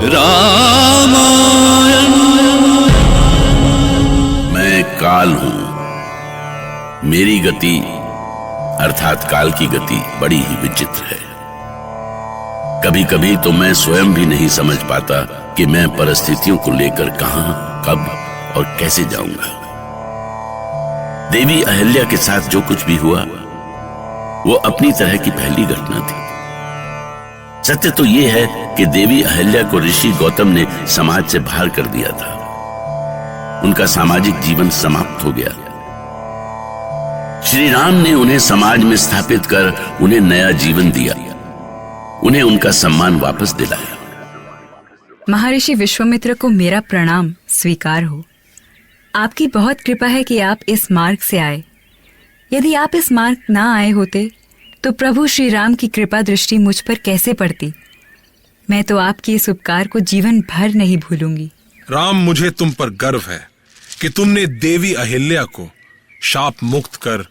रामायण। मैं काल हूं, मेरी गति अर्थात काल की गति बड़ी ही विचित्र है। कभी कभी तो मैं स्वयं भी नहीं समझ पाता कि मैं परिस्थितियों को लेकर कहां, कब और कैसे जाऊंगा। देवी अहिल्या के साथ जो कुछ भी हुआ वो अपनी तरह की पहली घटना थी। सत्य तो यह है कि देवी अहिल्या को ऋषि गौतम ने समाज से बाहर कर दिया था। उनका सामाजिक जीवन समाप्त हो गया। श्री राम ने उन्हें समाज में स्थापित कर उन्हें नया जीवन दिया, उन्हें उनका सम्मान वापस दिलाया। महर्षि विश्वामित्र को मेरा प्रणाम स्वीकार हो। आपकी बहुत कृपा है कि आप इस मार्ग से आए। यदि आप इस मार्ग ना आए होते तो प्रभु श्री राम की कृपा दृष्टि मुझ पर कैसे पड़ती। मैं तो आपकी इस उपकार को जीवन भर नहीं भूलूंगी। राम, मुझे तुम पर गर्व है कि तुमने देवी अहिल्या को शाप मुक्त कर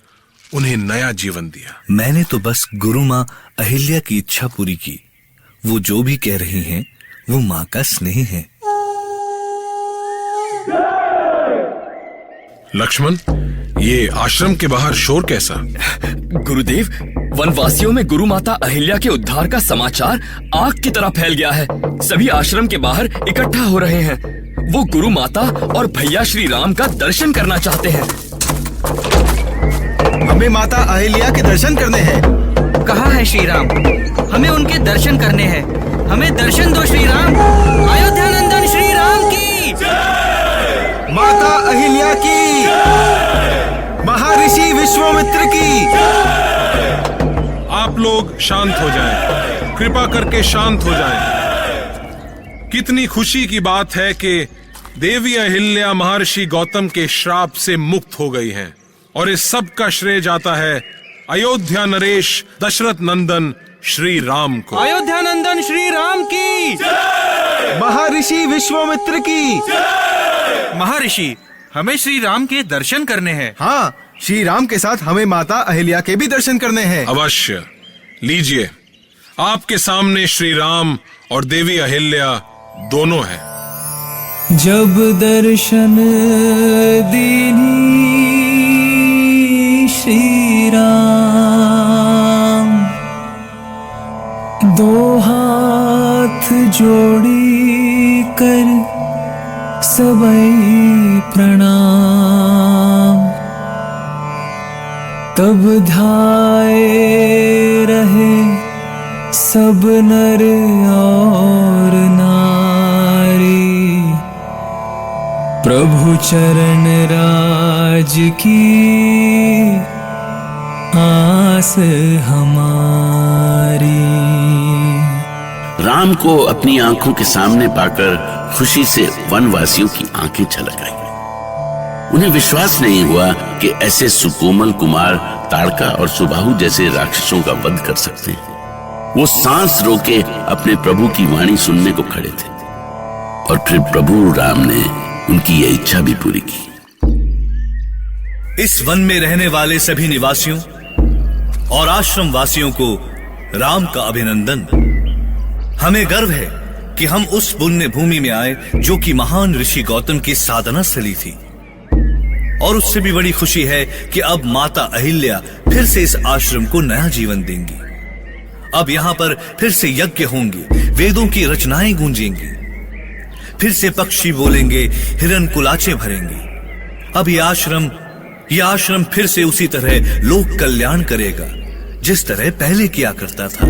उन्हें नया जीवन दिया। मैंने तो बस गुरु माँ अहिल्या की इच्छा पूरी की। वो जो भी कह रही हैं, वो माँ का स्नेह है। लक्ष्मण, ये आश्रम के बाहर शोर कैसा? गुरुदेव, वनवासियों में गुरु माता अहिल्या के उद्धार का समाचार आग की तरह फैल गया है। सभी आश्रम के बाहर इकट्ठा हो रहे हैं। वो गुरु माता और भैया श्री राम का दर्शन करना चाहते हैं। हमें माता अहिल्या के दर्शन करने हैं। कहा है श्री राम, हमें उनके दर्शन करने हैं। हमें दर्शन दो श्री राम। अयोध्या नंदन श्री राम की जय। माता अहिल्या की जय। महर्षि विश्वामित्र की जय। आप लोग शांत हो जाएं, कृपा करके शांत हो जाएं। कितनी खुशी की बात है कि देवी अहिल्या महर्षि गौतम के श्राप से मुक्त हो गई हैं, और इस सब का श्रेय जाता है अयोध्या नरेश दशरथ नंदन श्री राम को। अयोध्या नंदन श्री राम की जय। महर्षि विश्वामित्र की जय। महर्षि, हमें श्री राम के दर्शन करने हैं। हाँ, श्री राम के साथ हमें माता अहिल्या के भी दर्शन करने हैं। अवश्य। लीजिए, आपके सामने श्री राम और देवी अहिल्या दोनों हैं। जब दर्शन दीनी श्री राम, दो हाथ जोड़ी कर सबई प्रणाम। तब ध्याए रहे सब नर और नारी, प्रभु चरण राज की आस हमारी। राम को अपनी आंखों के सामने पाकर खुशी से वनवासियों की आंखें छलक आई। उन्हें विश्वास नहीं हुआ कि ऐसे सुकोमल कुमार ताड़का और सुबाहु जैसे राक्षसों का वध कर सकते हैं। वो सांस रोके अपने प्रभु की वाणी सुनने को खड़े थे, और फिर प्रभु राम ने उनकी यह इच्छा भी पूरी की। इस वन में रहने वाले सभी निवासियों और आश्रम वासियों को राम का अभिनंदन। हमें गर्व है कि हम उस पुण्य भूमि में आए जो कि महान ऋषि गौतम की साधना स्थली थी, और उससे भी बड़ी खुशी है कि अब माता अहिल्या फिर से इस आश्रम को नया जीवन देंगी। अब यहाँ पर फिर से यज्ञ होंगे, वेदों की रचनाएं गूंजेंगी, फिर से पक्षी बोलेंगे, हिरन कुलाचे भरेंगे। अब यह आश्रम फिर से उसी तरह लोक कल्याण करेगा जिस तरह पहले किया करता था।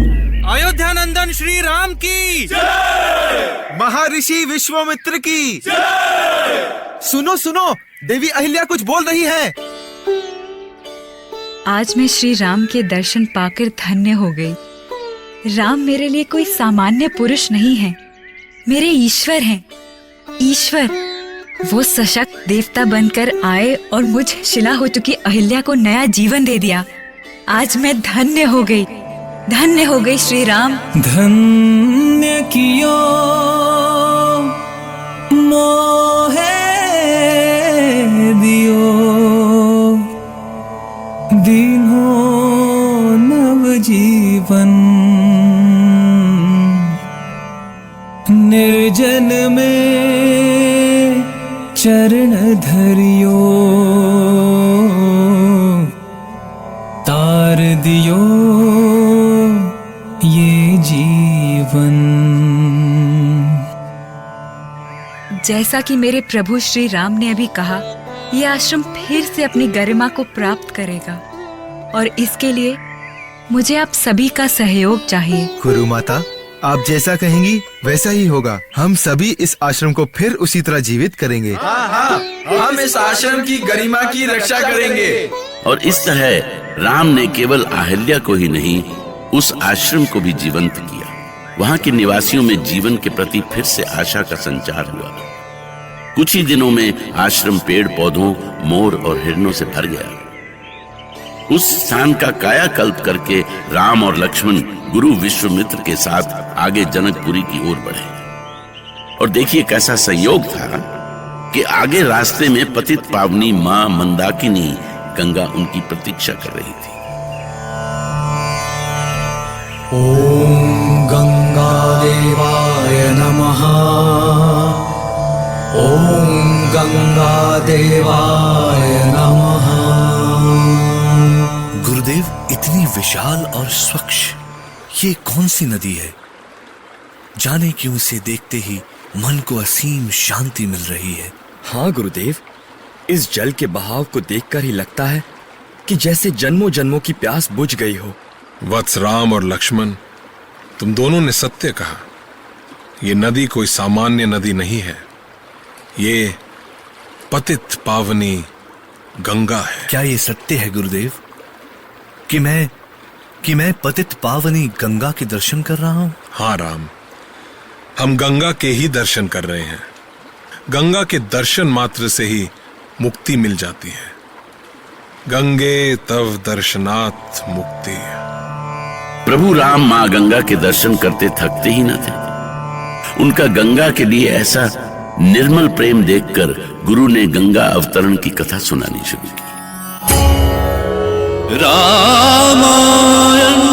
अयोध्या नंदन श्री राम की जय। महर्षि विश्वामित्र की जय। सुनो सुनो, देवी अहिल्या कुछ बोल रही है। आज मैं श्री राम के दर्शन पाकर धन्य हो गई। राम मेरे लिए कोई सामान्य पुरुष नहीं है, मेरे ईश्वर हैं। ईश्वर, वो सशक्त देवता बनकर आए और मुझ शिला हो चुकी अहिल्या को नया जीवन दे दिया। आज मैं धन्य हो गई, धन्य हो गई श्री राम। धन्य कियो मोहे दियो, दीनो नव जीवन निर्जन में चरण धरियो, तार दियो ये जीवन। जैसा कि मेरे प्रभु श्री राम ने अभी कहा, ये आश्रम फिर से अपनी गरिमा को प्राप्त करेगा और इसके लिए मुझे आप सभी का सहयोग चाहिए। गुरु माता, आप जैसा कहेंगी वैसा ही होगा। हम सभी इस आश्रम को फिर उसी तरह जीवित करेंगे। हम इस आश्रम की गरिमा की रक्षा करेंगे। और इस तरह राम ने केवल अहिल्या को ही नहीं, उस आश्रम को भी जीवंत किया। वहाँ के निवासियों में जीवन के प्रति फिर से आशा का संचार हुआ। कुछ ही दिनों में आश्रम पेड़ पौधों, मोर और हिरणों से भर गया। उस स्थान का कायाकल्प करके राम और लक्ष्मण गुरु विश्वामित्र के साथ आगे जनकपुरी की ओर बढ़े। और देखिए कैसा संयोग था कि आगे रास्ते में पतित पावनी मां मंदाकिनी गंगा उनकी प्रतीक्षा कर रही थी। ओम गंगा देवाय नमः। ओम गंगा देवाय नमः। गुरुदेव, इतनी विशाल और स्वच्छ ये कौन सी नदी है? जाने क्यों इसे देखते ही मन को असीम शांति मिल रही है। हाँ गुरुदेव, इस जल के बहाव को देखकर ही लगता है कि जैसे जन्मों जन्मों की प्यास बुझ गई हो। वत्स राम और लक्ष्मण, तुम दोनों ने सत्य कहा। ये नदी कोई सामान्य नदी नहीं है, ये पतित पावनी गंगा है। क्या ये सत्य है गुरुदेव कि मैं पतित पावनी गंगा के दर्शन कर रहा हूं? हाँ राम, हम गंगा के ही दर्शन कर रहे हैं। गंगा के दर्शन मात्र से ही मुक्ति मिल जाती है। गंगे तव दर्शनात् मुक्ति। प्रभु राम मां गंगा के दर्शन करते थकते ही न थे। उनका गंगा के लिए ऐसा निर्मल प्रेम देखकर गुरु ने गंगा अवतरण की कथा सुनानी शुरू की। रामायण